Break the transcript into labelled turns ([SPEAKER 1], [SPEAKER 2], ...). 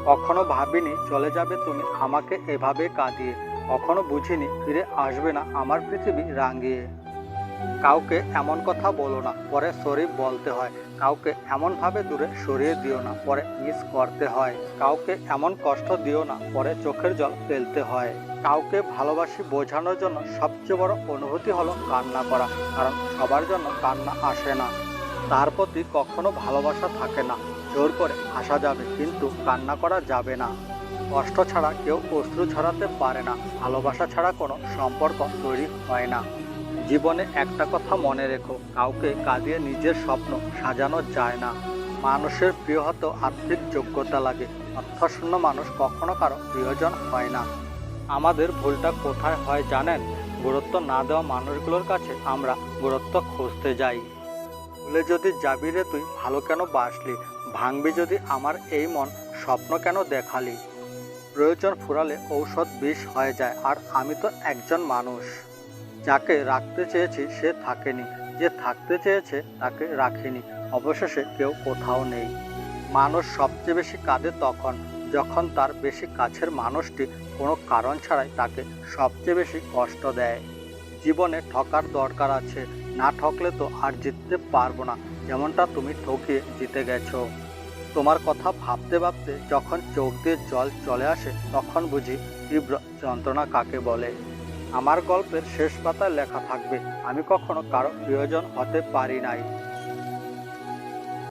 [SPEAKER 1] কখনো ভাবিনি চলে যাবে তুমি আমাকে এভাবে কাঁদিয়ে, কখনো বুঝিনি ফিরে আসবে না আমার পৃথিবী রাঙিয়ে। কাউকে এমন কথা বলো না, পরে সরি বলতে হয়। কাউকে এমনভাবে দূরে সরিয়ে দিও না, পরে মিস করতে হয়। কাউকে এমন কষ্ট দিও না, পরে চোখের জল ফেলতে হয়। কাউকে ভালোবাসি বোঝানোর জন্য সবচেয়ে বড় অনুভূতি হলো কান্না করা, কারণ সবার জন্য কান্না আসে না। তার প্রতি কখনো ভালোবাসা থাকে না। জোর করে হাসা যাবে কিন্তু কান্না করা যাবে না। কষ্ট ছাড়া কেউ অশ্রু ঝরাতে পারে না, ভালোবাসা ছাড়া কোনো সম্পর্ক তৈরি হয় না। জীবনে একটা কথা মনে রেখো, কাউকে কাঁদিয়ে নিজের স্বপ্ন সাজানো যায় না। মানুষের প্রিয় হতে আর্থিক যোগ্যতা লাগে, অর্থশূন্য মানুষ কখনো কারো প্রিয়জন হয় না। আমাদের ভুলটা কোথায় হয় জানেন? গুরুত্ব না দেওয়া মানুষগুলোর কাছে আমরা গুরুত্ব খুঁজতে যাই। ভুলে যদি যাবি রে তুই, ভালো কেন বাসলি? ভাঙবি যদি আমার এই মন, স্বপ্ন কেন দেখালি? প্রয়োজন ফুরালে ঔষধ বিষ হয়ে যায়, আর আমি তো একজন মানুষ। যাকে রাখতে চেয়েছি সে থাকেনি, যে থাকতে চেয়েছে তাকে রাখিনি। অবশেষে কেউ কোথাও নেই। মানুষ সবচেয়ে বেশি কাঁদে তখন, যখন তার বেশি কাছের মানুষটি কোনো কারণ ছাড়াই তাকে সবচেয়ে বেশি কষ্ট দেয়। জীবনে ঠকার দরকার আছে, না ঠকলে তো আর জিততে পারবো না, যেমনটা তুমি ঠকিয়ে জিতে গেছো। তোমার কথা ভাবতে ভাবতে যখন চোখ দিয়ে জল চলে আসে, তখন বুঝি তীব্র যন্ত্রণা কাকে বলে। আমার গল্পের শেষ পাতায় লেখা থাকবে, আমি কখনো কারো প্রিয়জন হতে পারি নাই।